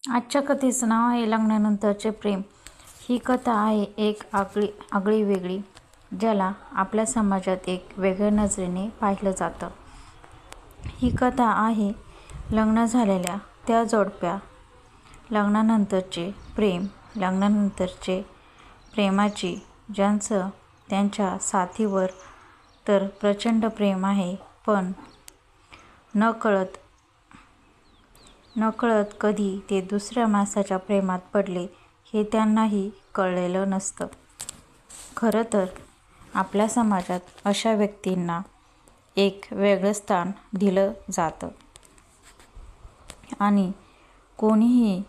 आजच्या कथेचं नाव आहे लग्नानंतरचे प्रेम. ही कथा आहे एक आगळी वेगळी, ज्याला आपल्या समाजात एक वेगळ्या नजरेने पाहिलं जातं. ही कथा आहे लग्न झालेल्या त्या जोडप्या, लग्नानंतरचे प्रेम, लग्नानंतरचे प्रेमाची, ज्यांचं त्यांच्या साथीवर तर प्रचंड प्रेम आहे, पण नकळत कधी ते दुसऱ्या माणसाच्या प्रेमात पडले हे त्यांनाही कळलेलं नसतं. खरं तर आपल्या समाजात अशा व्यक्तींना एक वेगळं स्थान दिलं जातं आणि कोणीही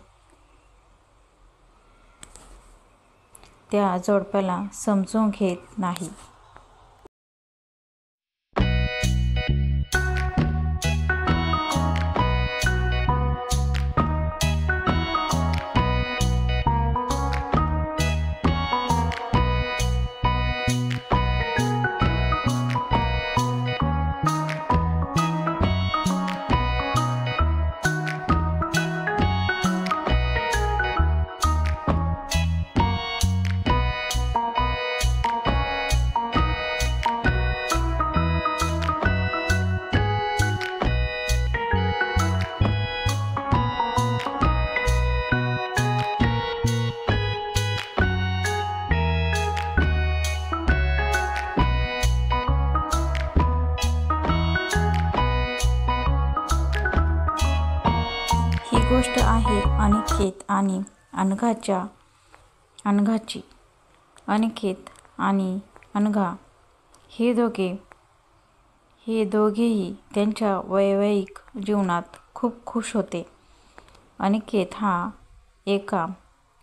त्या जोडप्याला समजून घेत नाही. ही गोष्ट आहे अनिकेत आणि अनघाची. अनिकेत आणि अनघा हे दोघेही त्यांच्या वैवाहिक जीवनात खूप खुश होते. अनिकेत हा एका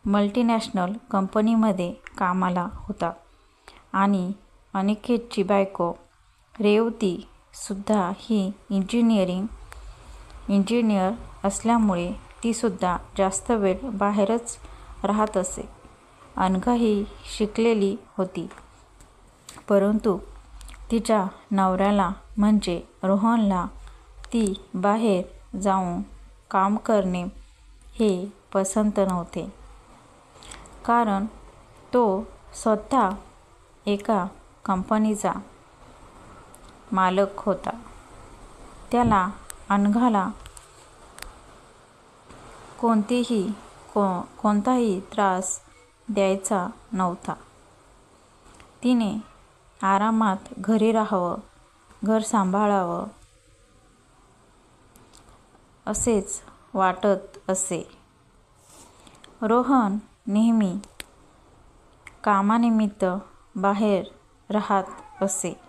मल्टीनॅशनल कंपनीमध्ये कामाला होता आणि अनिकेतची बायको रेवती सुद्धा ही इंजिनियर असल्यामुळे ती सुद्धा जास्त वेळ बाहेरच राहत असे. अनघा ही शिकलेली होती, परंतु तिच्या नवऱ्याला म्हणजे रोहनला ती बाहेर जाऊन काम करणे हे पसंत नव्हते, कारण तो स्वतः एका कंपनीचा मालक होता. त्याला अनघाला कोणताही त्रास द्यायचा नव्हता. तिने आरामात घरी राहावं, घर सांभाळावं असेच वाटत असे. रोहन नेहमी कामानिमित्त बाहेर राहत असे.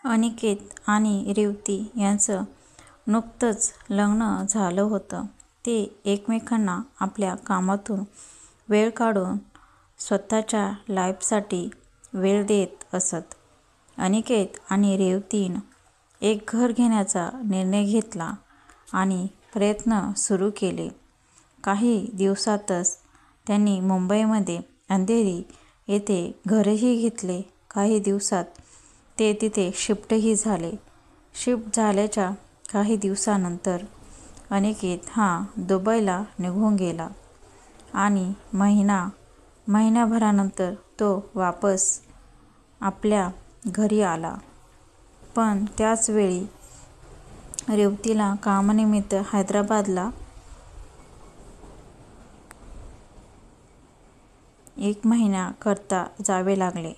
अनिकेत आणि रेवती यांचं नुकतंच लग्न झालं होतं. ते एकमेकांना आपल्या कामातून वेळ काढून स्वतःच्या लाईफसाठी वेळ देत असत. अनिकेत आणि रेवतीनं एक घर घेण्याचा निर्णय घेतला आणि प्रयत्न सुरू केले. काही दिवसातच त्यांनी मुंबईमध्ये अंधेरी येथे घरही घेतले. काही दिवसात ते तिथे शिफ्टही झाले. शिफ्ट झाल्याच्या काही दिवसानंतर अनिकेत हा दुबईला निघून गेला आणि महिनाभरानंतर तो वापस आपल्या घरी आला. पण त्याच वेळी रेवतीला कामानिमित्त हैदराबादला 1 महिन्याकरता जावे लागले.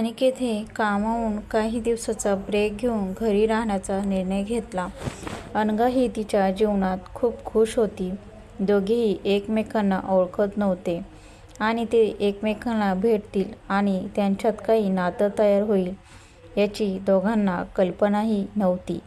अनिकेतने कामावरून काही दिवसाचा ब्रेक घेऊन घरी राहण्याचा निर्णय घेतला. अनघाही तिच्या जीवनात खूप खुश होती. दोघेही एकमेकांना ओळखत नव्हते आणि ते एकमेकांना भेटतील आणि त्यांच्यात काही नातं तयार होईल याची दोघांना कल्पनाही नव्हती.